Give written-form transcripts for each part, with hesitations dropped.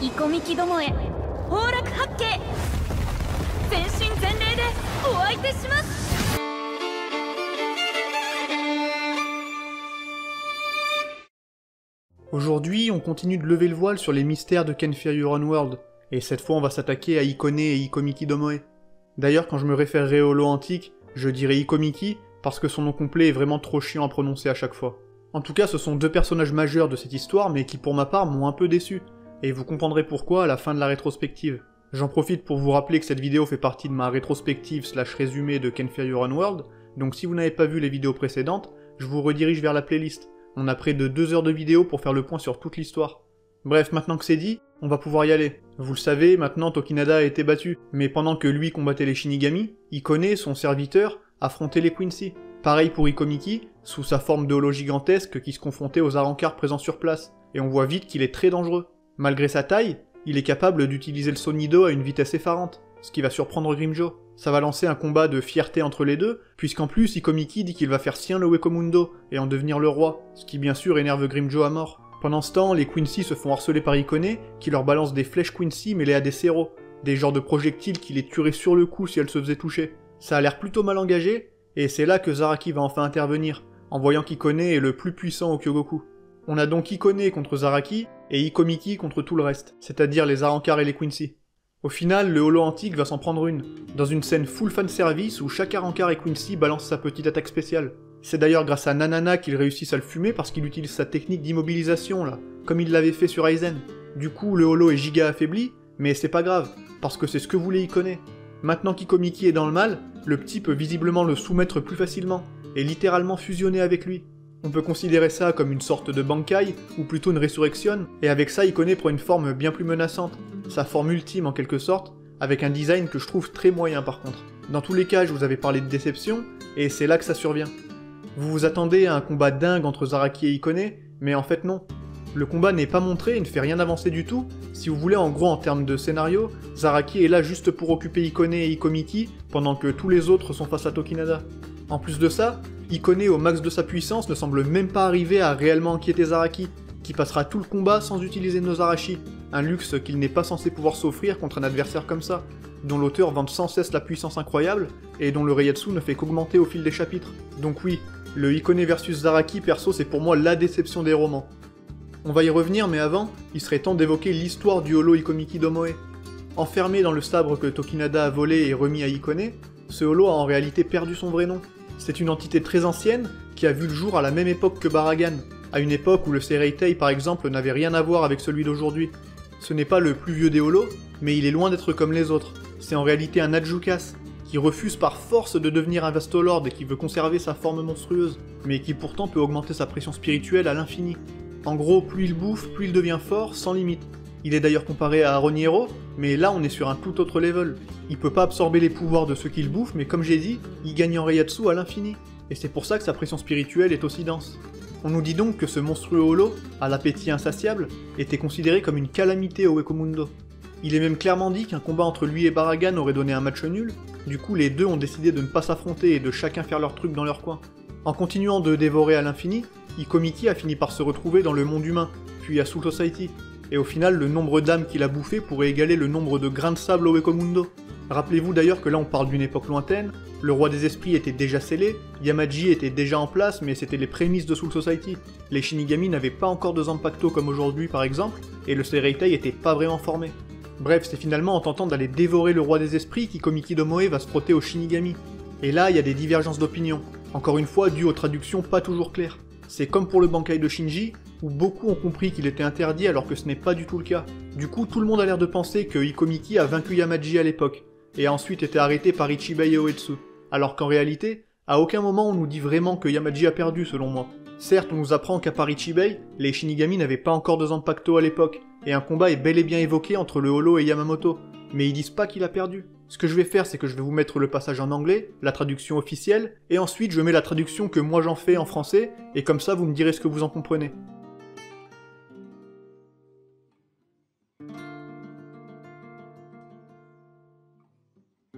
イコミキどもへ崩落八景全身全霊でお相手します。 Aujourd'hui, on continue de lever le voile sur les mystères de Ken Fire World, et cette fois on va s'attaquer à Ikone et Ikomiki Domoe. D'ailleurs, quand je me référerai au lot antique, je dirai Ikomiki, parce que son nom complet est vraiment trop chiant à prononcer à chaque fois. En tout cas, ce sont deux personnages majeurs de cette histoire, mais qui pour ma part m'ont un peu déçu, et vous comprendrez pourquoi à la fin de la rétrospective. J'en profite pour vous rappeler que cette vidéo fait partie de ma rétrospective / résumé de Ken Fire World, donc si vous n'avez pas vu les vidéos précédentes, je vous redirige vers la playlist. On a près de 2 heures de vidéo pour faire le point sur toute l'histoire. Bref, maintenant que c'est dit, on va pouvoir y aller. Vous le savez, maintenant Tokinada a été battu, mais pendant que lui combattait les Shinigami, Ikone, son serviteur, affrontait les Quincy. Pareil pour Ikomiki, sous sa forme de holo gigantesque qui se confrontait aux Arrancars présents sur place, et on voit vite qu'il est très dangereux. Malgré sa taille, il est capable d'utiliser le Sonido à une vitesse effarante, ce qui va surprendre Grimmjow. Ça va lancer un combat de fierté entre les deux, puisqu'en plus Ikomiki dit qu'il va faire sien le Wekomundo et en devenir le roi, ce qui bien sûr énerve Grimmjow à mort. Pendant ce temps, les Quincy se font harceler par Ikone, qui leur balance des flèches Quincy mêlées à des Sero, des genres de projectiles qui les tueraient sur le coup si elles se faisaient toucher. Ça a l'air plutôt mal engagé, et c'est là que Zaraki va enfin intervenir, en voyant qu'Ikone est le plus puissant au Kyogoku. On a donc Ikone contre Zaraki, et Ikomiki contre tout le reste, c'est-à-dire les Arrancars et les Quincy. Au final, le holo antique va s'en prendre une, dans une scène full fanservice où chaque Arrancar et Quincy balance sa petite attaque spéciale. C'est d'ailleurs grâce à Nanana qu'ils réussissent à le fumer parce qu'il utilise sa technique d'immobilisation là, comme il l'avait fait sur Aizen. Du coup, le holo est giga affaibli, mais c'est pas grave, parce que c'est ce que voulait Ikone. Maintenant qu'Ikomiki est dans le mal, le petit peut visiblement le soumettre plus facilement, et littéralement fusionner avec lui. On peut considérer ça comme une sorte de Bankai, ou plutôt une résurrection, et avec ça Ikone prend une forme bien plus menaçante, sa forme ultime en quelque sorte, avec un design que je trouve très moyen par contre. Dans tous les cas, je vous avais parlé de déception, et c'est là que ça survient. Vous vous attendez à un combat dingue entre Zaraki et Ikone, mais en fait non. Le combat n'est pas montré et ne fait rien avancer du tout. Si vous voulez, en gros en termes de scénario, Zaraki est là juste pour occuper Ikone et Ikomiki, pendant que tous les autres sont face à Tokinada. En plus de ça, Ikone au max de sa puissance ne semble même pas arriver à réellement inquiéter Zaraki, qui passera tout le combat sans utiliser Nozarashi, un luxe qu'il n'est pas censé pouvoir s'offrir contre un adversaire comme ça, dont l'auteur vante sans cesse la puissance incroyable, et dont le Reiatsu ne fait qu'augmenter au fil des chapitres. Donc oui, le Ikone versus Zaraki perso c'est pour moi la déception des romans. On va y revenir, mais avant, il serait temps d'évoquer l'histoire du holo Ikomiki Domoe. Enfermé dans le sabre que Tokinada a volé et remis à Ikone, ce holo a en réalité perdu son vrai nom. C'est une entité très ancienne qui a vu le jour à la même époque que Baragan, à une époque où le Seireitei par exemple n'avait rien à voir avec celui d'aujourd'hui. Ce n'est pas le plus vieux des holos, mais il est loin d'être comme les autres. C'est en réalité un Adjukas, qui refuse par force de devenir un Vastolord et qui veut conserver sa forme monstrueuse, mais qui pourtant peut augmenter sa pression spirituelle à l'infini. En gros, plus il bouffe, plus il devient fort, sans limite. Il est d'ailleurs comparé à Aroniero, mais là on est sur un tout autre level. Il peut pas absorber les pouvoirs de ceux qu'il bouffe, mais comme j'ai dit, il gagne en Reiatsu à l'infini. Et c'est pour ça que sa pression spirituelle est aussi dense. On nous dit donc que ce monstrueux holo, à l'appétit insatiable, était considéré comme une calamité au Wekomundo. Il est même clairement dit qu'un combat entre lui et Baragan aurait donné un match nul, du coup les deux ont décidé de ne pas s'affronter et de chacun faire leur truc dans leur coin. En continuant de dévorer à l'infini, Ikomiki a fini par se retrouver dans le monde humain, puis à Soul Society, et au final le nombre d'âmes qu'il a bouffé pourrait égaler le nombre de grains de sable au Wekomundo. Rappelez-vous d'ailleurs que là on parle d'une époque lointaine, le roi des esprits était déjà scellé, Yamaji était déjà en place mais c'était les prémices de Soul Society. Les Shinigami n'avaient pas encore de Zanpakuto comme aujourd'hui par exemple, et le Seireitei était pas vraiment formé. Bref, c'est finalement en tentant d'aller dévorer le roi des esprits qu'Ikomiki Domoe va se frotter aux Shinigami. Et là, il y a des divergences d'opinion, encore une fois dues aux traductions pas toujours claires. C'est comme pour le Bankai de Shinji, où beaucoup ont compris qu'il était interdit alors que ce n'est pas du tout le cas. Du coup, tout le monde a l'air de penser que Ikomiki a vaincu Yamaji à l'époque, et a ensuite été arrêté par Ichibei et Oetsu, alors qu'en réalité, à aucun moment on nous dit vraiment que Yamaji a perdu selon moi. Certes, on nous apprend qu'à part Ichibei, les Shinigami n'avaient pas encore de Zanpakuto à l'époque, et un combat est bel et bien évoqué entre le holo et Yamamoto, mais ils disent pas qu'il a perdu. Ce que je vais faire, c'est que je vais vous mettre le passage en anglais, la traduction officielle, et ensuite je mets la traduction que moi j'en fais en français, et comme ça vous me direz ce que vous en comprenez.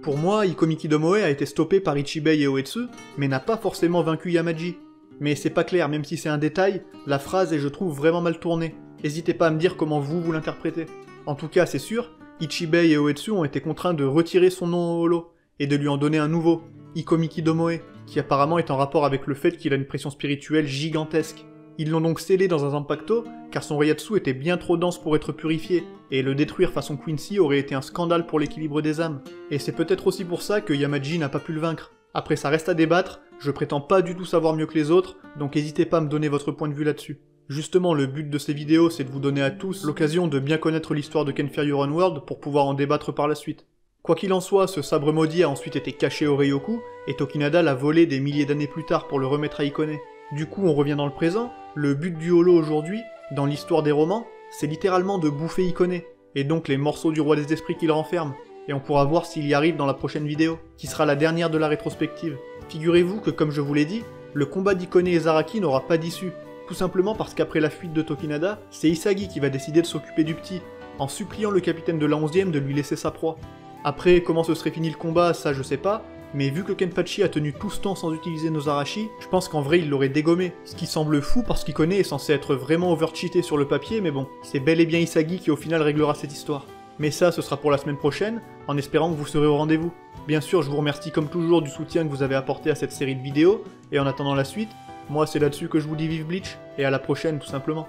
Pour moi, Ikomiki Domoe a été stoppé par Ichibei et Oetsu, mais n'a pas forcément vaincu Yamaji. Mais c'est pas clair, même si c'est un détail, la phrase est je trouve vraiment mal tournée. N'hésitez pas à me dire comment vous l'interprétez. En tout cas, c'est sûr, Ichibei et Oetsu ont été contraints de retirer son nom au holo, et de lui en donner un nouveau, Ikomiki Domoe, qui apparemment est en rapport avec le fait qu'il a une pression spirituelle gigantesque. Ils l'ont donc scellé dans un Zanpakuto, car son Reiatsu était bien trop dense pour être purifié, et le détruire façon Quincy aurait été un scandale pour l'équilibre des âmes. Et c'est peut-être aussi pour ça que Yamaji n'a pas pu le vaincre. Après, ça reste à débattre, je prétends pas du tout savoir mieux que les autres, donc n'hésitez pas à me donner votre point de vue là-dessus. Justement, le but de ces vidéos, c'est de vous donner à tous l'occasion de bien connaître l'histoire de Ken Fire Your Own World pour pouvoir en débattre par la suite. Quoi qu'il en soit, ce sabre maudit a ensuite été caché au Ryoku, et Tokinada l'a volé des milliers d'années plus tard pour le remettre à Hikone. Du coup, on revient dans le présent, le but du holo aujourd'hui, dans l'histoire des romans, c'est littéralement de bouffer Hikone, et donc les morceaux du roi des esprits qu'il renferme, et on pourra voir s'il y arrive dans la prochaine vidéo, qui sera la dernière de la rétrospective. Figurez-vous que, comme je vous l'ai dit, le combat d'Hikone et Zaraki n'aura pas d'issue, tout simplement parce qu'après la fuite de Tokinada, c'est Isagi qui va décider de s'occuper du petit, en suppliant le capitaine de la 11e de lui laisser sa proie. Après, comment ce serait fini le combat, ça je sais pas, mais vu que Kenpachi a tenu tout ce temps sans utiliser nos Arashi, je pense qu'en vrai il l'aurait dégommé, ce qui semble fou parce qu'Hikone est censé être vraiment overcheaté sur le papier, mais bon, c'est bel et bien Isagi qui au final réglera cette histoire. Mais ça, ce sera pour la semaine prochaine, en espérant que vous serez au rendez-vous. Bien sûr, je vous remercie comme toujours du soutien que vous avez apporté à cette série de vidéos, et en attendant la suite, moi c'est là-dessus que je vous dis vive Bleach, et à la prochaine tout simplement.